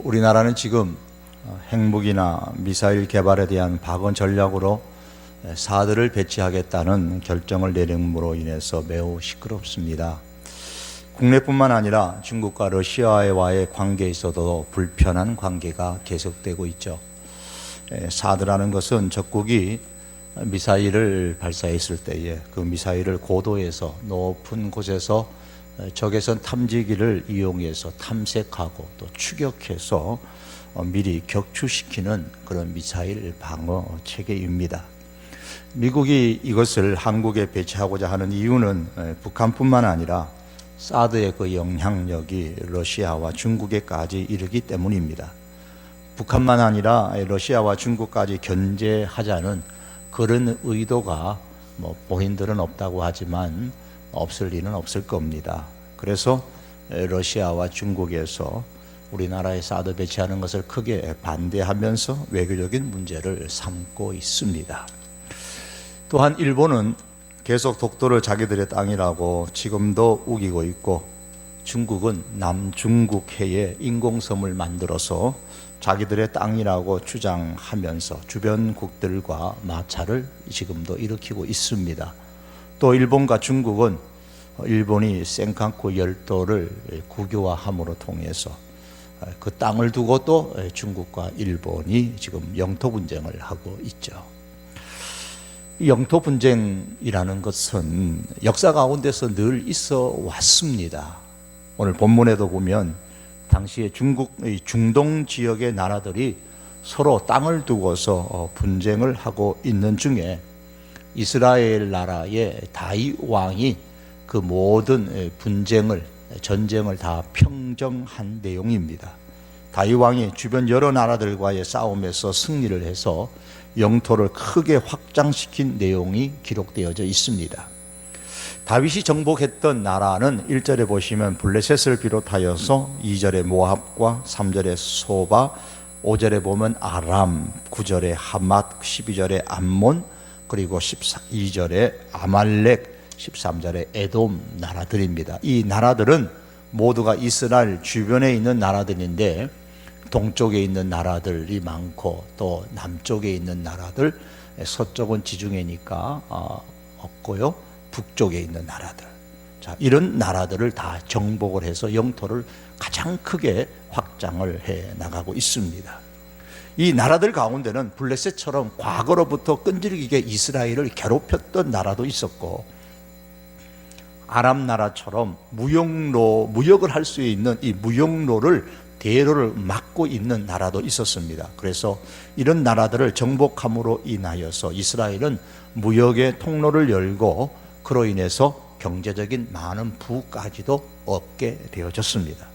우리나라는 지금 핵무기나 미사일 개발에 대한 박원 전략으로 사드를 배치하겠다는 결정을 내림으로 인해서 매우 시끄럽습니다. 국내뿐만 아니라 중국과 러시아와의 관계에서도 불편한 관계가 계속되고 있죠. 사드라는 것은 적국이 미사일을 발사했을 때에 그 미사일을 고도에서 높은 곳에서 적외선 탐지기를 이용해서 탐색하고 또 추격해서 미리 격추시키는 그런 미사일 방어 체계입니다. 미국이 이것을 한국에 배치하고자 하는 이유는 북한뿐만 아니라 사드의 그 영향력이 러시아와 중국에까지 이르기 때문입니다. 북한만 아니라 러시아와 중국까지 견제하자는 그런 의도가 본인들은 없다고 하지만 없을 리는 없을 겁니다. 그래서 러시아와 중국에서 우리나라에 사드 배치하는 것을 크게 반대하면서 외교적인 문제를 삼고 있습니다. 또한 일본은 계속 독도를 자기들의 땅이라고 지금도 우기고 있고, 중국은 남중국해에 인공섬을 만들어서 자기들의 땅이라고 주장하면서 주변국들과 마찰을 지금도 일으키고 있습니다. 또 일본과 중국은 일본이 센카쿠 열도를 국유화함으로 통해서 그 땅을 두고 또 중국과 일본이 지금 영토 분쟁을 하고 있죠. 영토 분쟁이라는 것은 역사 가운데서 늘 있어 왔습니다. 오늘 본문에도 보면 당시에 중동 지역의 나라들이 서로 땅을 두고서 분쟁을 하고 있는 중에 이스라엘 나라의 다윗 왕이 그 모든 전쟁을 다 평정한 내용입니다. 다윗 왕이 주변 여러 나라들과의 싸움에서 승리를 해서 영토를 크게 확장시킨 내용이 기록되어져 있습니다. 다윗이 정복했던 나라는 1절에 보시면 블레셋을 비롯하여서 2절에 모압과 3절에 소바, 5절에 보면 아람, 9절에 하맛, 12절에 암몬, 그리고 12절에 아말렉, 13절에 에돔 나라들입니다. 이 나라들은 모두가 이스라엘 주변에 있는 나라들인데, 동쪽에 있는 나라들이 많고 또 남쪽에 있는 나라들, 서쪽은 지중해니까 없고요, 북쪽에 있는 나라들, 이런 나라들을 다 정복을 해서 영토를 가장 크게 확장을 해 나가고 있습니다. 이 나라들 가운데는 블레셋처럼 과거로부터 끈질기게 이스라엘을 괴롭혔던 나라도 있었고, 아람 나라처럼 무역을 할 수 있는 이 무역로를 대로를 막고 있는 나라도 있었습니다. 그래서 이런 나라들을 정복함으로 인하여서 이스라엘은 무역의 통로를 열고 그로 인해서 경제적인 많은 부까지도 얻게 되어졌습니다.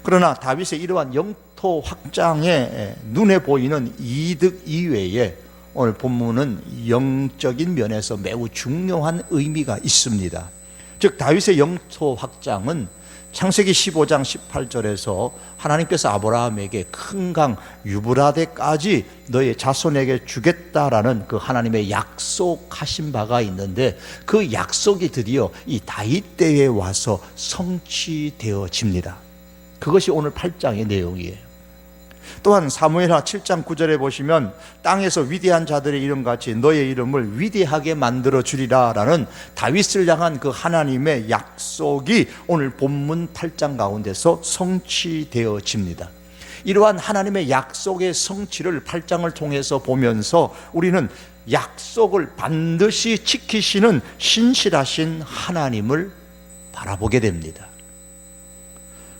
그러나 다윗의 이러한 영토 확장에 눈에 보이는 이득 이외에 오늘 본문은 영적인 면에서 매우 중요한 의미가 있습니다. 즉 다윗의 영토 확장은 창세기 15장 18절에서 하나님께서 아브라함에게 큰 강 유브라데까지 너의 자손에게 주겠다라는 그 하나님의 약속하신 바가 있는데, 그 약속이 드디어 이 다윗 때에 와서 성취되어집니다. 그것이 오늘 8장의 내용이에요. 또한 사무엘하 7장 9절에 보시면 땅에서 위대한 자들의 이름같이 너의 이름을 위대하게 만들어 주리라 라는 다윗을 향한 그 하나님의 약속이 오늘 본문 8장 가운데서 성취되어집니다. 이러한 하나님의 약속의 성취를 8장을 통해서 보면서 우리는 약속을 반드시 지키시는 신실하신 하나님을 바라보게 됩니다.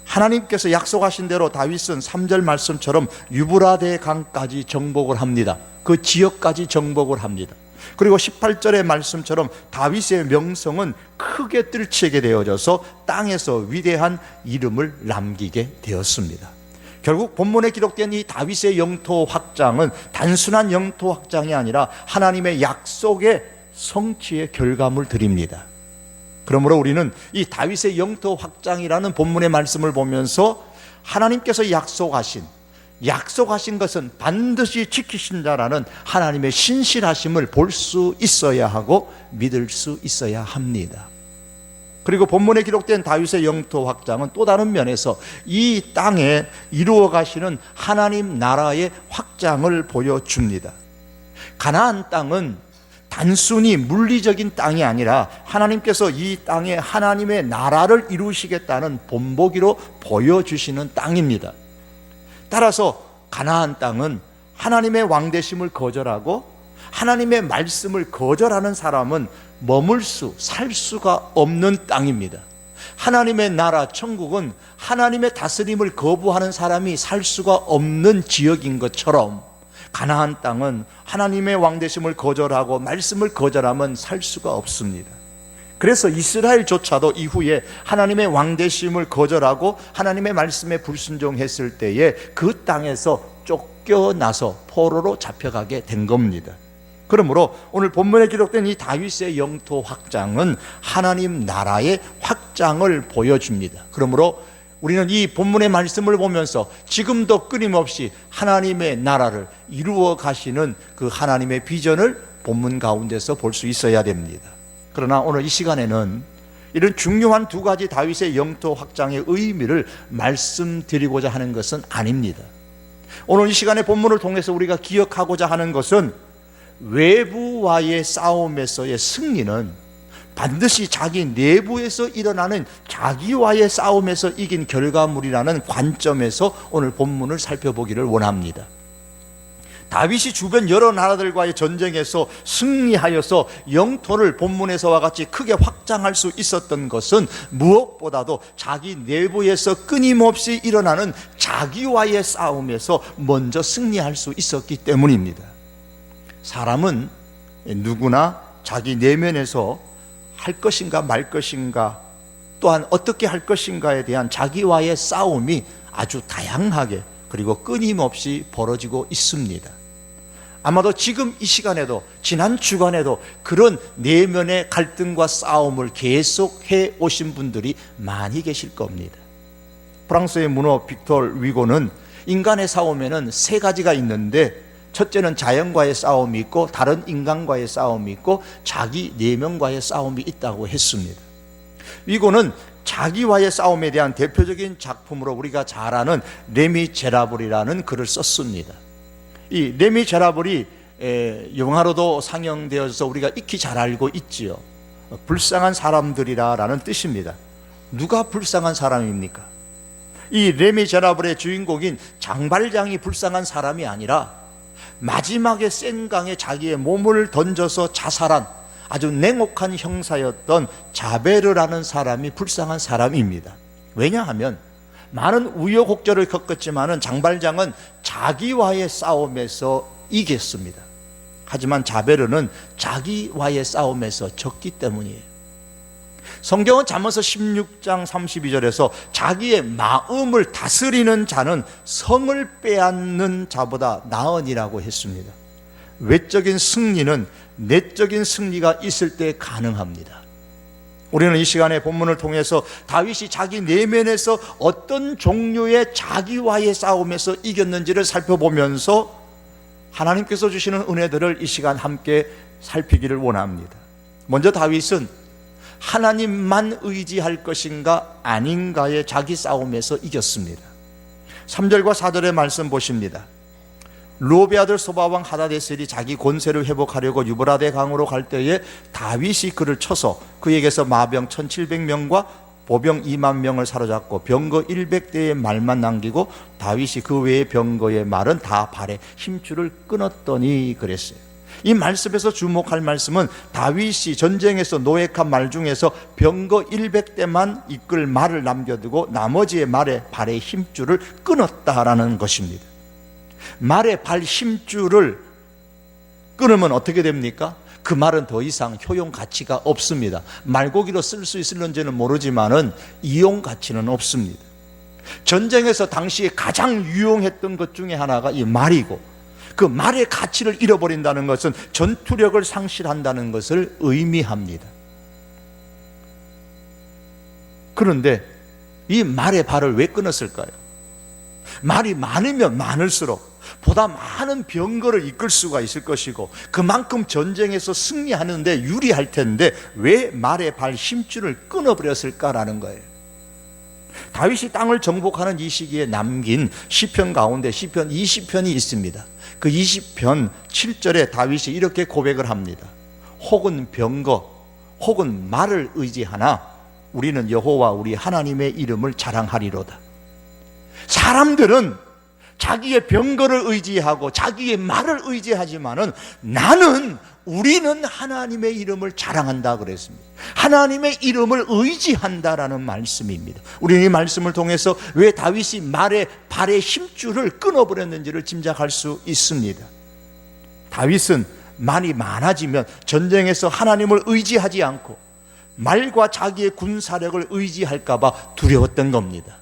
하나님께서 약속하신 대로 다윗은 3절 말씀처럼 유브라데 강까지 정복을 합니다. 그 지역까지 정복을 합니다. 그리고 18절의 말씀처럼 다윗의 명성은 크게 뜰치게 되어져서 땅에서 위대한 이름을 남기게 되었습니다. 결국 본문에 기록된 이 다윗의 영토 확장은 단순한 영토 확장이 아니라 하나님의 약속의 성취의 결과물 드립니다. 그러므로 우리는 이 다윗의 영토 확장이라는 본문의 말씀을 보면서 하나님께서 약속하신 것은 반드시 지키신다라는 하나님의 신실하심을 볼 수 있어야 하고 믿을 수 있어야 합니다. 그리고 본문에 기록된 다윗의 영토 확장은 또 다른 면에서 이 땅에 이루어 가시는 하나님 나라의 확장을 보여줍니다. 가나안 땅은 단순히 물리적인 땅이 아니라 하나님께서 이 땅에 하나님의 나라를 이루시겠다는 본보기로 보여주시는 땅입니다. 따라서 가나안 땅은 하나님의 왕되심을 거절하고 하나님의 말씀을 거절하는 사람은 살 수가 없는 땅입니다. 하나님의 나라 천국은 하나님의 다스림을 거부하는 사람이 살 수가 없는 지역인 것처럼 가나안 땅은 하나님의 왕되심을 거절하고 말씀을 거절하면 살 수가 없습니다. 그래서 이스라엘조차도 이후에 하나님의 왕되심을 거절하고 하나님의 말씀에 불순종했을 때에 그 땅에서 쫓겨나서 포로로 잡혀가게 된 겁니다. 그러므로 오늘 본문에 기록된 이 다윗의 영토 확장은 하나님 나라의 확장을 보여줍니다. 그러므로 우리는 이 본문의 말씀을 보면서 지금도 끊임없이 하나님의 나라를 이루어 가시는 그 하나님의 비전을 본문 가운데서 볼 수 있어야 됩니다. 그러나 오늘 이 시간에는 이런 중요한 두 가지 다윗의 영토 확장의 의미를 말씀드리고자 하는 것은 아닙니다. 오늘 이 시간에 본문을 통해서 우리가 기억하고자 하는 것은 외부와의 싸움에서의 승리는 반드시 자기 내부에서 일어나는 자기와의 싸움에서 이긴 결과물이라는 관점에서 오늘 본문을 살펴보기를 원합니다. 다윗이 주변 여러 나라들과의 전쟁에서 승리하여서 영토를 본문에서와 같이 크게 확장할 수 있었던 것은 무엇보다도 자기 내부에서 끊임없이 일어나는 자기와의 싸움에서 먼저 승리할 수 있었기 때문입니다. 사람은 누구나 자기 내면에서 할 것인가 말 것인가, 또한 어떻게 할 것인가에 대한 자기와의 싸움이 아주 다양하게 그리고 끊임없이 벌어지고 있습니다. 아마도 지금 이 시간에도 지난 주간에도 그런 내면의 갈등과 싸움을 계속해 오신 분들이 많이 계실 겁니다. 프랑스의 문호 빅tor 위고는 인간의 싸움에는 세 가지가 있는데, 첫째는 자연과의 싸움이 있고, 다른 인간과의 싸움이 있고, 자기 내면과의 싸움이 있다고 했습니다. 위고는 자기와의 싸움에 대한 대표적인 작품으로 우리가 잘 아는 레미제라블이라는 글을 썼습니다. 이 레미제라블이 영화로도 상영되어서 우리가 익히 잘 알고 있지요. 불쌍한 사람들이라는 뜻입니다. 누가 불쌍한 사람입니까? 이 레미제라블의 주인공인 장발장이 불쌍한 사람이 아니라 마지막에 센 강에 자기의 몸을 던져서 자살한 아주 냉혹한 형사였던 자베르라는 사람이 불쌍한 사람입니다. 왜냐하면 많은 우여곡절을 겪었지만 장발장은 자기와의 싸움에서 이겼습니다. 하지만 자베르는 자기와의 싸움에서 졌기 때문이에요. 성경은 잠언서 16장 32절에서 자기의 마음을 다스리는 자는 성을 빼앗는 자보다 나으니라고 했습니다. 외적인 승리는 내적인 승리가 있을 때 가능합니다. 우리는 이 시간에 본문을 통해서 다윗이 자기 내면에서 어떤 종류의 자기와의 싸움에서 이겼는지를 살펴보면서 하나님께서 주시는 은혜들을 이 시간 함께 살피기를 원합니다. 먼저 다윗은 하나님만 의지할 것인가 아닌가의 자기 싸움에서 이겼습니다. 3절과 4절의 말씀 보십니다. 루옵의 아들 소바왕 하다데셀이 자기 권세를 회복하려고 유브라데 강으로 갈 때에 다윗이 그를 쳐서 그에게서 마병 1700명과 보병 2만 명을 사로잡고 병거 100대의 말만 남기고 다윗이 그 외의 병거의 말은 다 발에 힘줄을 끊었더니 그랬어요. 이 말씀에서 주목할 말씀은 다윗이 전쟁에서 노획한 말 중에서 병거 100대만 이끌 말을 남겨두고 나머지의 말의 발의 힘줄을 끊었다라는 것입니다. 말의 발 힘줄을 끊으면 어떻게 됩니까? 그 말은 더 이상 효용 가치가 없습니다. 말고기로 쓸 수 있을는지는 모르지만은 이용 가치는 없습니다. 전쟁에서 당시에 가장 유용했던 것 중에 하나가 이 말이고, 그 말의 가치를 잃어버린다는 것은 전투력을 상실한다는 것을 의미합니다. 그런데 이 말의 발을 왜 끊었을까요? 말이 많으면 많을수록 보다 많은 병거를 이끌 수가 있을 것이고 그만큼 전쟁에서 승리하는데 유리할 텐데 왜 말의 발 힘줄을 끊어버렸을까라는 거예요. 다윗이 땅을 정복하는 이 시기에 남긴 시편 가운데 시편 20편이 있습니다. 그 20편 7절에 다윗이 이렇게 고백을 합니다. 혹은 병거 혹은 말을 의지하나 우리는 여호와 우리 하나님의 이름을 자랑하리로다. 사람들은 자기의 병거를 의지하고 자기의 말을 의지하지만은 우리는 하나님의 이름을 자랑한다 그랬습니다. 하나님의 이름을 의지한다라는 말씀입니다. 우리는 이 말씀을 통해서 왜 다윗이 말의 발의 힘줄을 끊어버렸는지를 짐작할 수 있습니다. 다윗은 말이 많아지면 전쟁에서 하나님을 의지하지 않고 말과 자기의 군사력을 의지할까 봐 두려웠던 겁니다.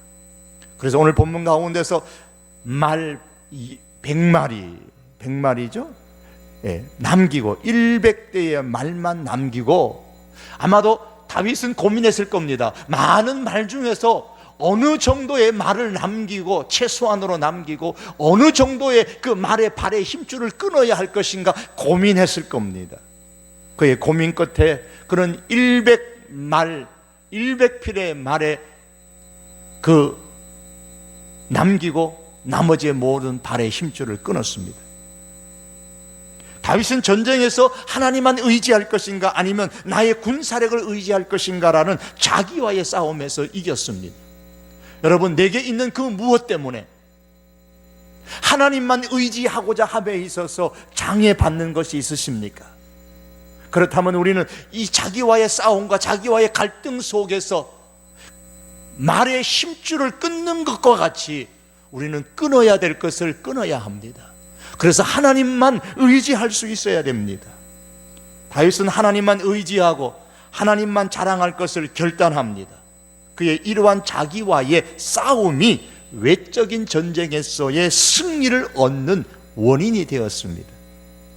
그래서 오늘 본문 가운데서 말 100마리죠? 예, 남기고 100대의 말만 남기고 아마도 다윗은 고민했을 겁니다. 많은 말 중에서 어느 정도의 말을 남기고 최소한으로 남기고 어느 정도의 그 말의 발의 힘줄을 끊어야 할 것인가 고민했을 겁니다. 그의 고민 끝에 그런 100필의 말에 남기고 나머지의 모든 발의 힘줄을 끊었습니다. 다윗은 전쟁에서 하나님만 의지할 것인가 아니면 나의 군사력을 의지할 것인가라는 자기와의 싸움에서 이겼습니다. 여러분, 내게 있는 그 무엇 때문에 하나님만 의지하고자 함에 있어서 장애받는 것이 있으십니까? 그렇다면 우리는 이 자기와의 싸움과 자기와의 갈등 속에서 말의 힘줄을 끊는 것과 같이 우리는 끊어야 될 것을 끊어야 합니다. 그래서 하나님만 의지할 수 있어야 됩니다. 다윗은 하나님만 의지하고 하나님만 자랑할 것을 결단합니다. 그의 이러한 자기와의 싸움이 외적인 전쟁에서의 승리를 얻는 원인이 되었습니다.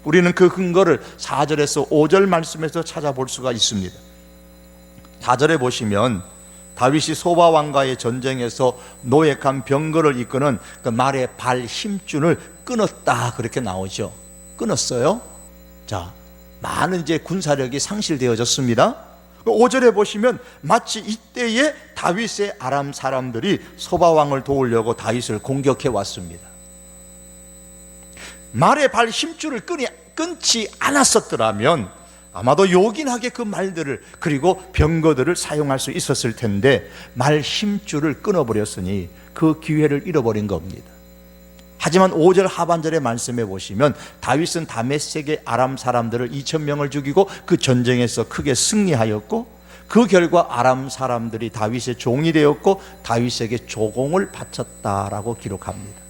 우리는 그 근거를 4절에서 5절 말씀에서 찾아볼 수가 있습니다. 4절에 보시면 다윗이 소바 왕과의 전쟁에서 노획한 병거를 이끄는 그 말의 발 힘줄을 끊었다 그렇게 나오죠. 끊었어요. 자, 많은 이제 군사력이 상실되어졌습니다. 5절에 보시면 마치 이때에 다윗의 아람 사람들이 소바 왕을 도우려고 다윗을 공격해 왔습니다. 말의 발 힘줄을 끊지 않았었더라면 아마도 요긴하게 그 말들을 그리고 병거들을 사용할 수 있었을 텐데 말 힘줄을 끊어버렸으니 그 기회를 잃어버린 겁니다. 하지만 5절 하반절의 말씀에 보시면 다윗은 다메섹의 아람 사람들을 2,000명을 죽이고 그 전쟁에서 크게 승리하였고 그 결과 아람 사람들이 다윗의 종이 되었고 다윗에게 조공을 바쳤다라고 기록합니다.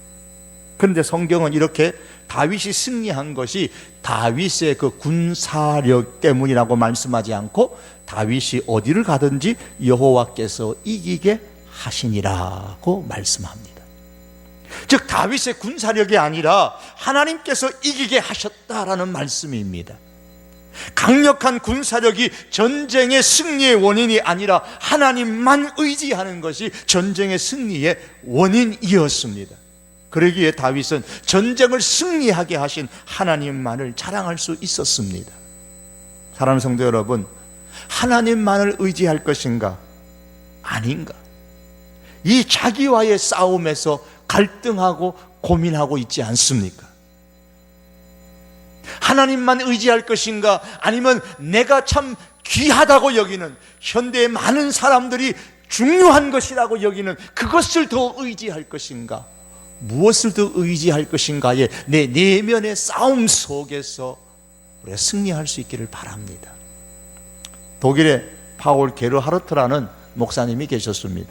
그런데 성경은 이렇게 다윗이 승리한 것이 다윗의 그 군사력 때문이라고 말씀하지 않고 다윗이 어디를 가든지 여호와께서 이기게 하시니라고 말씀합니다. 즉 다윗의 군사력이 아니라 하나님께서 이기게 하셨다라는 말씀입니다. 강력한 군사력이 전쟁의 승리의 원인이 아니라 하나님만 의지하는 것이 전쟁의 승리의 원인이었습니다. 그러기에 다윗은 전쟁을 승리하게 하신 하나님만을 자랑할 수 있었습니다. 사랑하는 성도 여러분, 하나님만을 의지할 것인가 아닌가? 이 자기와의 싸움에서 갈등하고 고민하고 있지 않습니까? 하나님만 의지할 것인가 아니면 내가 참 귀하다고 여기는 현대의 많은 사람들이 중요한 것이라고 여기는 그것을 더 의지할 것인가? 무엇을 더 의지할 것인가에 내 내면의 싸움 속에서 우리가 승리할 수 있기를 바랍니다. 독일의 파울 게르하르트라는 목사님이 계셨습니다.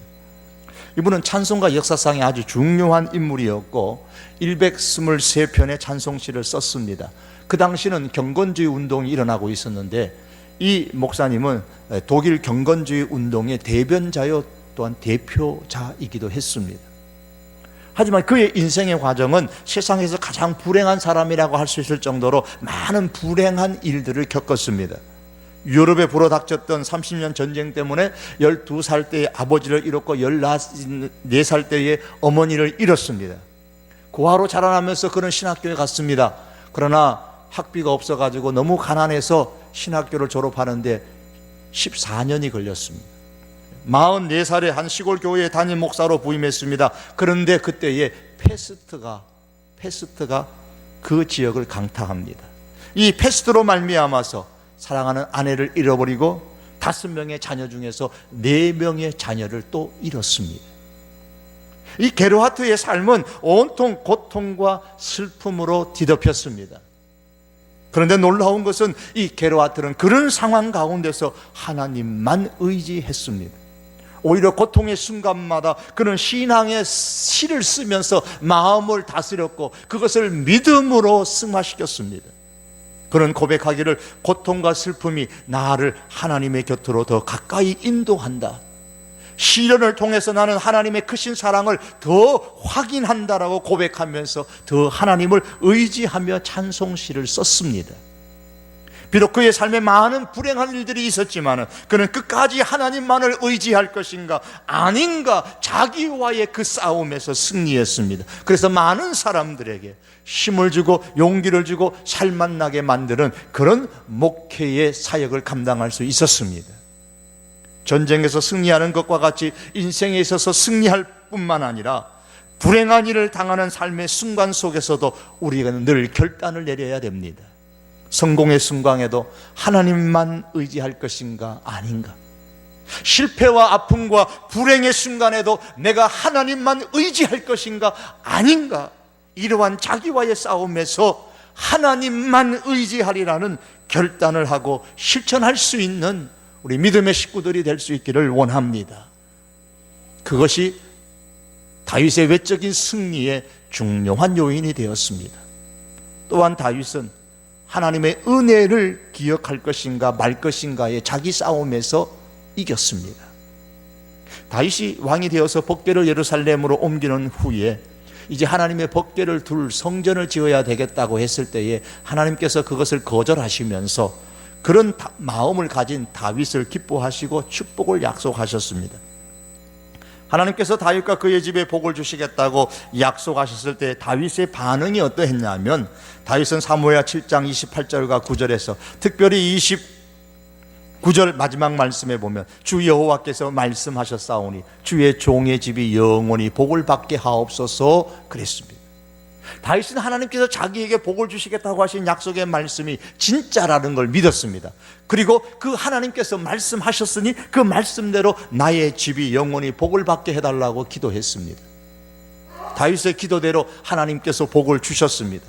이분은 찬송가 역사상에 아주 중요한 인물이었고 123편의 찬송시를 썼습니다. 그 당시는 경건주의 운동이 일어나고 있었는데 이 목사님은 독일 경건주의 운동의 대변자요 또한 대표자이기도 했습니다. 하지만 그의 인생의 과정은 세상에서 가장 불행한 사람이라고 할 수 있을 정도로 많은 불행한 일들을 겪었습니다. 유럽에 불어닥쳤던 30년 전쟁 때문에 12살 때의 아버지를 잃었고 14살 때의 어머니를 잃었습니다. 고아로 자라나면서 그런 신학교에 갔습니다. 그러나 학비가 없어가지고 너무 가난해서 신학교를 졸업하는데 14년이 걸렸습니다. 44살에 한 시골 교회에 담임 목사로 부임했습니다. 그런데 그때에 패스트가 그 지역을 강타합니다. 이 패스트로 말미암아서 사랑하는 아내를 잃어버리고 5명의 자녀 중에서 4명의 자녀를 또 잃었습니다. 이 게르하트의 삶은 온통 고통과 슬픔으로 뒤덮였습니다. 그런데 놀라운 것은 이 게르하트는 그런 상황 가운데서 하나님만 의지했습니다. 오히려 고통의 순간마다 그는 신앙의 시를 쓰면서 마음을 다스렸고 그것을 믿음으로 승화시켰습니다. 그는 고백하기를 고통과 슬픔이 나를 하나님의 곁으로 더 가까이 인도한다. 시련을 통해서 나는 하나님의 크신 사랑을 더 확인한다라고 고백하면서 더 하나님을 의지하며 찬송시를 썼습니다. 비록 그의 삶에 많은 불행한 일들이 있었지만 그는 끝까지 하나님만을 의지할 것인가 아닌가 자기와의 그 싸움에서 승리했습니다. 그래서 많은 사람들에게 힘을 주고 용기를 주고 살맛나게 만드는 그런 목회의 사역을 감당할 수 있었습니다. 전쟁에서 승리하는 것과 같이 인생에 있어서 승리할 뿐만 아니라 불행한 일을 당하는 삶의 순간 속에서도 우리가 늘 결단을 내려야 됩니다. 성공의 순간에도 하나님만 의지할 것인가 아닌가, 실패와 아픔과 불행의 순간에도 내가 하나님만 의지할 것인가 아닌가, 이러한 자기와의 싸움에서 하나님만 의지하리라는 결단을 하고 실천할 수 있는 우리 믿음의 식구들이 될 수 있기를 원합니다. 그것이 다윗의 외적인 승리의 중요한 요인이 되었습니다. 또한 다윗은 하나님의 은혜를 기억할 것인가 말 것인가의 자기 싸움에서 이겼습니다. 다윗이 왕이 되어서 법궤를 예루살렘으로 옮기는 후에 이제 하나님의 법궤를 둘 성전을 지어야 되겠다고 했을 때에 하나님께서 그것을 거절하시면서 그런 마음을 가진 다윗을 기뻐하시고 축복을 약속하셨습니다. 하나님께서 다윗과 그의 집에 복을 주시겠다고 약속하셨을 때 다윗의 반응이 어떠했냐면, 다윗은 사무엘하 7장 28절과 9절에서 특별히 29절 마지막 말씀에 보면 주 여호와께서 말씀하셨사오니 주의 종의 집이 영원히 복을 받게 하옵소서 그랬습니다. 다윗은 하나님께서 자기에게 복을 주시겠다고 하신 약속의 말씀이 진짜라는 걸 믿었습니다. 그리고 그 하나님께서 말씀하셨으니 그 말씀대로 나의 집이 영원히 복을 받게 해달라고 기도했습니다. 다윗의 기도대로 하나님께서 복을 주셨습니다.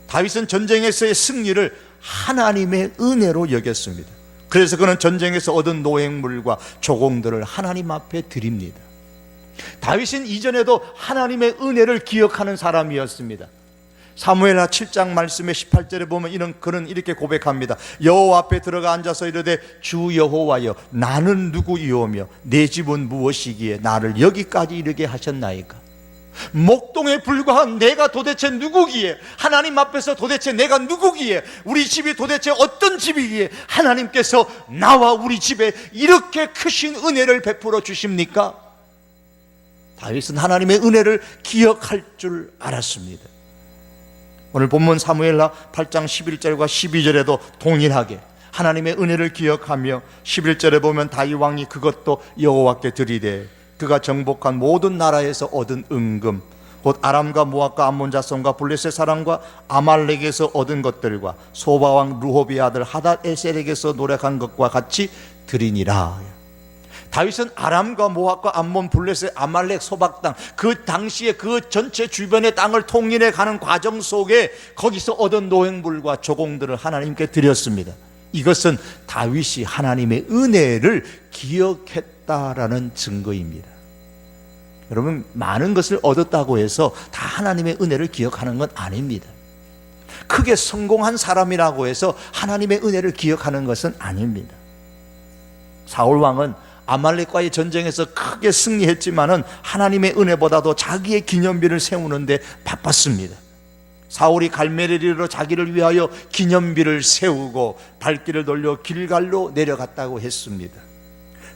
다윗은 전쟁에서의 승리를 하나님의 은혜로 여겼습니다. 그래서 그는 전쟁에서 얻은 노획물과 조공들을 하나님 앞에 드립니다. 다윗은 이전에도 하나님의 은혜를 기억하는 사람이었습니다. 사무엘하 7장 말씀의 18절에 보면 그는 이렇게 고백합니다. 여호와 앞에 들어가 앉아서 이르되 주 여호와여 나는 누구이오며 내 집은 무엇이기에 나를 여기까지 이르게 하셨나이까. 목동에 불과한 내가 도대체 누구기에, 하나님 앞에서 도대체 내가 누구기에, 우리 집이 도대체 어떤 집이기에 하나님께서 나와 우리 집에 이렇게 크신 은혜를 베풀어 주십니까? 다윗은 하나님의 은혜를 기억할 줄 알았습니다. 오늘 본문 사무엘하 8장 11절과 12절에도 동일하게 하나님의 은혜를 기억하며 11절에 보면 다윗 왕이 그것도 여호와께 드리되 그가 정복한 모든 나라에서 얻은 은금 곧 아람과 모압과 암몬 자손과 블레셋 사람과 아말렉에서 얻은 것들과 소바 왕 르홉의 아들 하닷에셀에게서 노력한 것과 같이 드리니라. 다윗은 아람과 모압과 암몬, 블레셋, 아말렉, 소박 땅, 그 당시에 그 전체 주변의 땅을 통일해 가는 과정 속에 거기서 얻은 노획물과 조공들을 하나님께 드렸습니다. 이것은 다윗이 하나님의 은혜를 기억했다라는 증거입니다. 여러분, 많은 것을 얻었다고 해서 다 하나님의 은혜를 기억하는 건 아닙니다. 크게 성공한 사람이라고 해서 하나님의 은혜를 기억하는 것은 아닙니다. 사울 왕은 아말렉과의 전쟁에서 크게 승리했지만은 하나님의 은혜보다도 자기의 기념비를 세우는데 바빴습니다. 사울이 갈멜리로 자기를 위하여 기념비를 세우고 발길을 돌려 길갈로 내려갔다고 했습니다.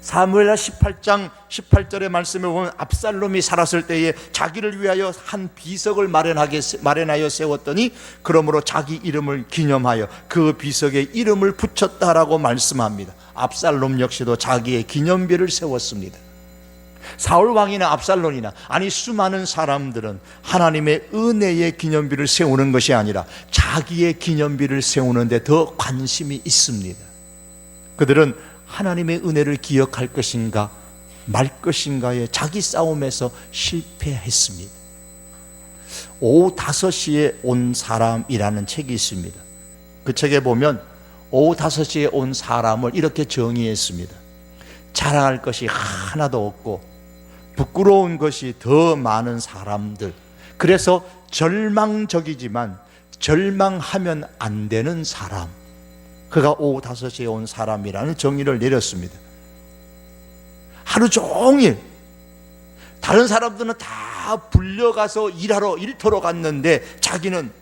사무엘하 18장 18절의 말씀에 보면 압살롬이 살았을 때에 자기를 위하여 한 비석을 마련하여 세웠더니 그러므로 자기 이름을 기념하여 그 비석에 이름을 붙였다라고 말씀합니다. 압살롬 역시도 자기의 기념비를 세웠습니다. 사울 왕이나 압살롬이나 아니 수많은 사람들은 하나님의 은혜의 기념비를 세우는 것이 아니라 자기의 기념비를 세우는 데 더 관심이 있습니다. 그들은 하나님의 은혜를 기억할 것인가 말 것인가의 자기 싸움에서 실패했습니다. 오후 5시에 온 사람이라는 책이 있습니다. 그 책에 보면 오후 5시에 온 사람을 이렇게 정의했습니다. 자랑할 것이 하나도 없고 부끄러운 것이 더 많은 사람들, 그래서 절망적이지만 절망하면 안 되는 사람, 그가 오후 5시에 온 사람이라는 정의를 내렸습니다. 하루 종일 다른 사람들은 다 불려가서 일터로 갔는데 자기는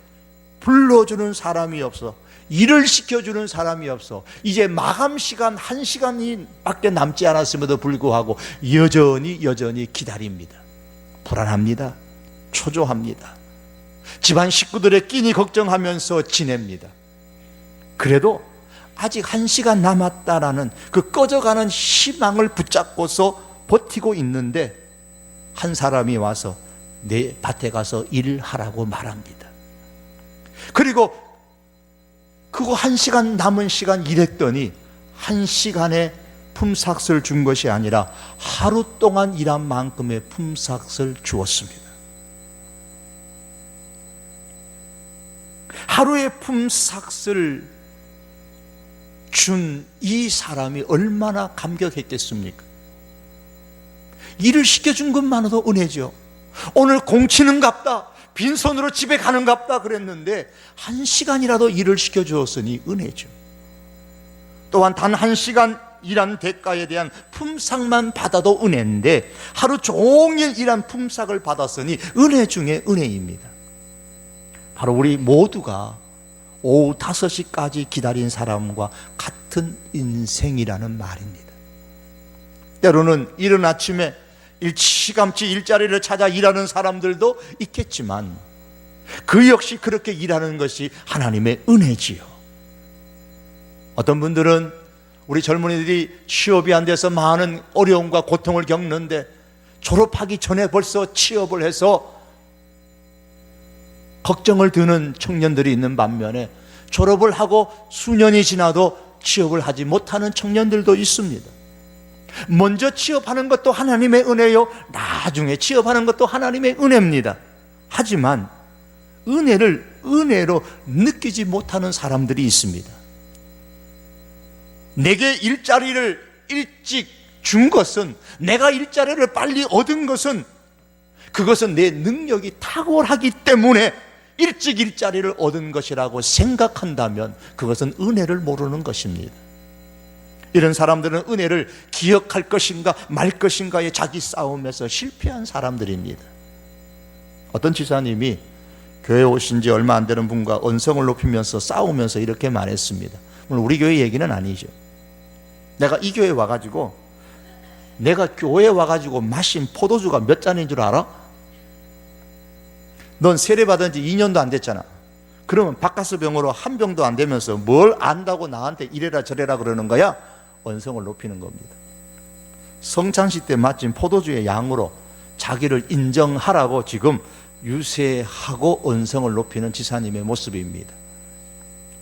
불러주는 사람이 없어, 일을 시켜주는 사람이 없어. 이제 마감 시간 1시간이 밖에 남지 않았음에도 불구하고 여전히 기다립니다. 불안합니다. 초조합니다. 집안 식구들의 끼니 걱정하면서 지냅니다. 그래도 아직 1시간 남았다라는 그 꺼져가는 희망을 붙잡고서 버티고 있는데 한 사람이 와서 내 밭에 가서 일하라고 말합니다. 그리고 그거 1시간 남은 시간 일했더니 1시간의 품삯을 준 것이 아니라 하루 동안 일한 만큼의 품삯을 주었습니다. 하루의 품삯을 준 이 사람이 얼마나 감격했겠습니까? 일을 시켜준 것만으로도 은혜죠. 오늘 공치는갑다, 빈손으로 집에 가는갑다 그랬는데 1시간이라도 일을 시켜주었으니 은혜죠. 또한 단 1시간 일한 대가에 대한 품삯만 받아도 은혜인데 하루 종일 일한 품삯을 받았으니 은혜 중에 은혜입니다. 바로 우리 모두가 오후 5시까지 기다린 사람과 같은 인생이라는 말입니다. 때로는 이른 아침에 일찌감치 일자리를 찾아 일하는 사람들도 있겠지만 그 역시 그렇게 일하는 것이 하나님의 은혜지요. 어떤 분들은 우리 젊은이들이 취업이 안 돼서 많은 어려움과 고통을 겪는데 졸업하기 전에 벌써 취업을 해서 걱정을 드는 청년들이 있는 반면에 졸업을 하고 수년이 지나도 취업을 하지 못하는 청년들도 있습니다. 먼저 취업하는 것도 하나님의 은혜요, 나중에 취업하는 것도 하나님의 은혜입니다. 하지만 은혜를 은혜로 느끼지 못하는 사람들이 있습니다. 내게 일자리를 일찍 준 것은, 내가 일자리를 빨리 얻은 것은 그것은 내 능력이 탁월하기 때문에 일찍 일자리를 얻은 것이라고 생각한다면 그것은 은혜를 모르는 것입니다. 이런 사람들은 은혜를 기억할 것인가 말 것인가의 자기 싸움에서 실패한 사람들입니다. 어떤 지사님이 교회 오신 지 얼마 안 되는 분과 언성을 높이면서 싸우면서 이렇게 말했습니다. 물론 우리 교회 얘기는 아니죠. 내가 이 교회에 와가지고 내가 교회에 와가지고 마신 포도주가 몇 잔인 줄 알아? 넌 세례받은 지 2년도 안 됐잖아. 그러면 바카스 병으로 한 병도 안 되면서 뭘 안다고 나한테 이래라 저래라 그러는 거야? 언성을 높이는 겁니다. 성찬식 때 마친 포도주의 양으로 자기를 인정하라고 지금 유세하고 언성을 높이는 지사님의 모습입니다.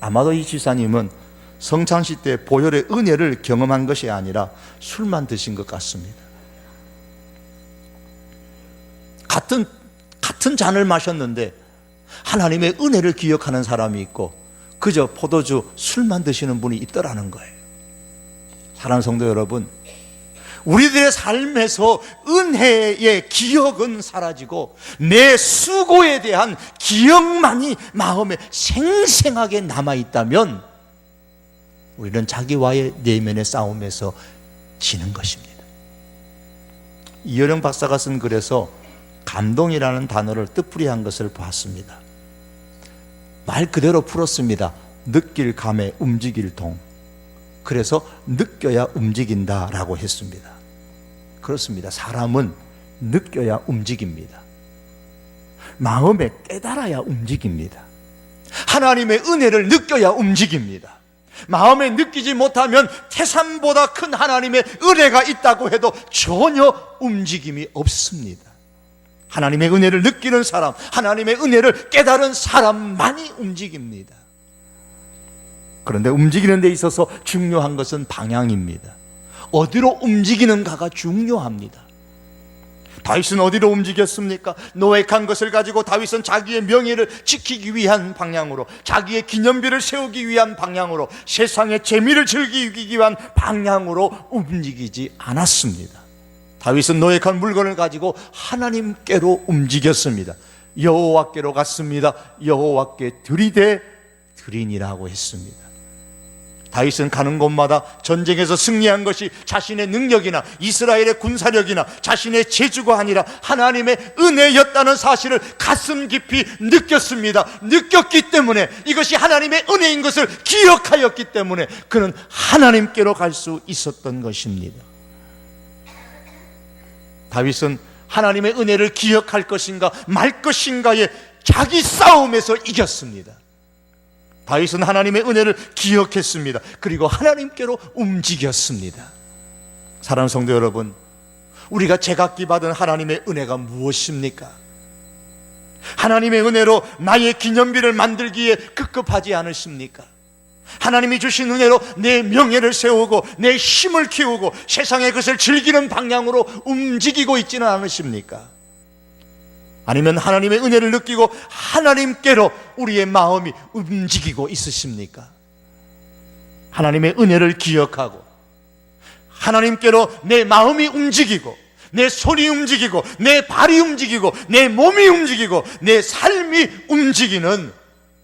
아마도 이 지사님은 성찬식 때 보혈의 은혜를 경험한 것이 아니라 술만 드신 것 같습니다. 같은 잔을 마셨는데 하나님의 은혜를 기억하는 사람이 있고 그저 포도주 술만 드시는 분이 있더라는 거예요. 사랑하는 성도 여러분, 우리들의 삶에서 은혜의 기억은 사라지고 내 수고에 대한 기억만이 마음에 생생하게 남아있다면 우리는 자기와의 내면의 싸움에서 지는 것입니다. 이효령 박사가 쓴 글에서 감동이라는 단어를 뜻풀이한 것을 봤습니다. 말 그대로 풀었습니다. 느낄 감에 움직일 동. 그래서 느껴야 움직인다라고 했습니다. 그렇습니다. 사람은 느껴야 움직입니다. 마음에 깨달아야 움직입니다. 하나님의 은혜를 느껴야 움직입니다. 마음에 느끼지 못하면 태산보다 큰 하나님의 은혜가 있다고 해도 전혀 움직임이 없습니다. 하나님의 은혜를 느끼는 사람, 하나님의 은혜를 깨달은 사람만이 움직입니다. 그런데 움직이는 데 있어서 중요한 것은 방향입니다. 어디로 움직이는가가 중요합니다. 다윗은 어디로 움직였습니까? 노획한 것을 가지고 다윗은 자기의 명예를 지키기 위한 방향으로, 자기의 기념비를 세우기 위한 방향으로, 세상의 재미를 즐기기 위한 방향으로 움직이지 않았습니다. 다윗은 노획한 물건을 가지고 하나님께로 움직였습니다. 여호와께로 갔습니다. 여호와께 드리되 드리니라고 했습니다. 다윗은 가는 곳마다 전쟁에서 승리한 것이 자신의 능력이나 이스라엘의 군사력이나 자신의 재주가 아니라 하나님의 은혜였다는 사실을 가슴 깊이 느꼈습니다. 느꼈기 때문에, 이것이 하나님의 은혜인 것을 기억하였기 때문에 그는 하나님께로 갈 수 있었던 것입니다. 다윗은 하나님의 은혜를 기억할 것인가 말 것인가의 자기 싸움에서 이겼습니다. 다윗은 하나님의 은혜를 기억했습니다. 그리고 하나님께로 움직였습니다. 사랑하는 성도 여러분, 우리가 제각기 받은 하나님의 은혜가 무엇입니까? 하나님의 은혜로 나의 기념비를 만들기에 급급하지 않으십니까? 하나님이 주신 은혜로 내 명예를 세우고 내 힘을 키우고 세상의 것을 즐기는 방향으로 움직이고 있지는 않으십니까? 아니면 하나님의 은혜를 느끼고 하나님께로 우리의 마음이 움직이고 있으십니까? 하나님의 은혜를 기억하고 하나님께로 내 마음이 움직이고 내 손이 움직이고 내 발이 움직이고 내 몸이 움직이고 내 삶이 움직이는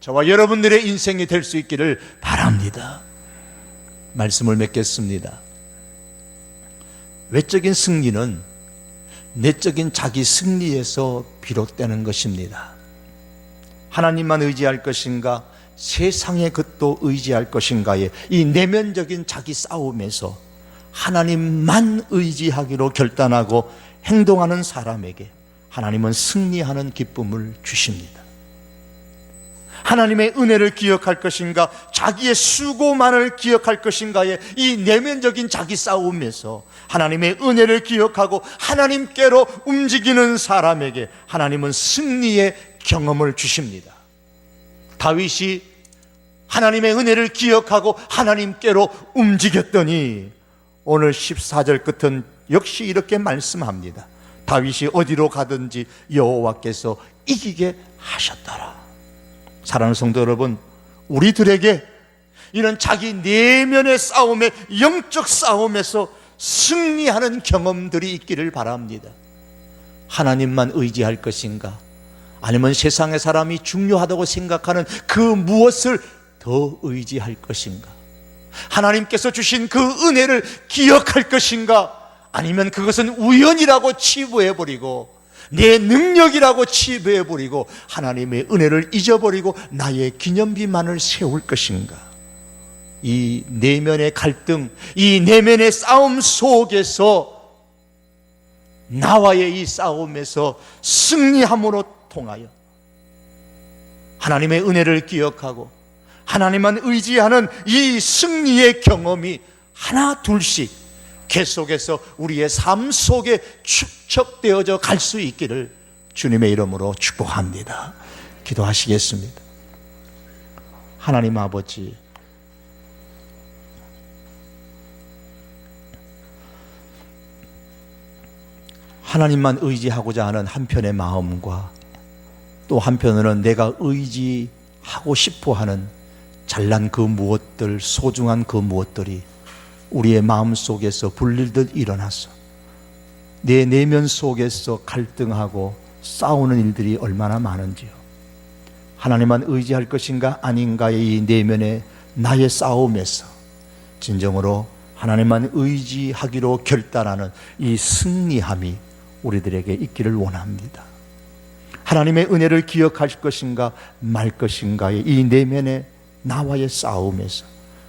저와 여러분들의 인생이 될 수 있기를 바랍니다. 말씀을 맺겠습니다. 외적인 승리는 내적인 자기 승리에서 비롯되는 것입니다. 하나님만 의지할 것인가 세상의 것도 의지할 것인가의 이 내면적인 자기 싸움에서 하나님만 의지하기로 결단하고 행동하는 사람에게 하나님은 승리하는 기쁨을 주십니다. 하나님의 은혜를 기억할 것인가 자기의 수고만을 기억할 것인가의 이 내면적인 자기 싸움에서 하나님의 은혜를 기억하고 하나님께로 움직이는 사람에게 하나님은 승리의 경험을 주십니다. 다윗이 하나님의 은혜를 기억하고 하나님께로 움직였더니 오늘 14절 끝은 역시 이렇게 말씀합니다. 다윗이 어디로 가든지 여호와께서 이기게 하셨더라. 사랑하는 성도 여러분, 우리들에게 이런 자기 내면의 싸움에, 영적 싸움에서 승리하는 경험들이 있기를 바랍니다. 하나님만 의지할 것인가 아니면 세상의 사람이 중요하다고 생각하는 그 무엇을 더 의지할 것인가? 하나님께서 주신 그 은혜를 기억할 것인가 아니면 그것은 우연이라고 치부해버리고 내 능력이라고 치부해버리고 하나님의 은혜를 잊어버리고 나의 기념비만을 세울 것인가? 이 내면의 갈등, 이 내면의 싸움 속에서 나와의 이 싸움에서 승리함으로 통하여 하나님의 은혜를 기억하고 하나님만 의지하는 이 승리의 경험이 하나 둘씩 계속해서 우리의 삶 속에 축적되어져 갈 수 있기를 주님의 이름으로 축복합니다. 기도하시겠습니다. 하나님 아버지, 하나님만 의지하고자 하는 한편의 마음과 또 한편으로는 내가 의지하고 싶어하는 잘난 그 무엇들, 소중한 그 무엇들이 우리의 마음 속에서 불릴듯 일어나서 내 내면 속에서 갈등하고 싸우는 일들이 얼마나 많은지요. 하나님만 의지할 것인가 아닌가의 이 내면의 나의 싸움에서 진정으로 하나님만 의지하기로 결단하는 이 승리함이 우리들에게 있기를 원합니다. 하나님의 은혜를 기억할 것인가 말 것인가의 이 내면의 나와의 싸움에서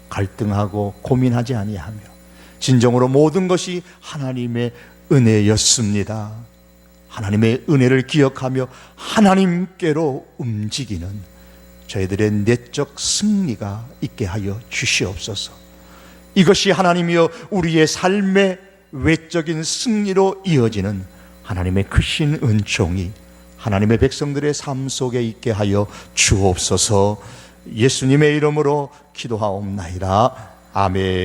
갈등하고 고민하지 아니하며 진정으로 모든 것이 하나님의 은혜였습니다. 하나님의 은혜를 기억하며 하나님께로 움직이는 저희들의 내적 승리가 있게 하여 주시옵소서. 이것이 하나님이여 우리의 삶의 외적인 승리로 이어지는 하나님의 크신 은총이 하나님의 백성들의 삶 속에 있게 하여 주옵소서. 예수님의 이름으로 기도하옵나이다. 아멘.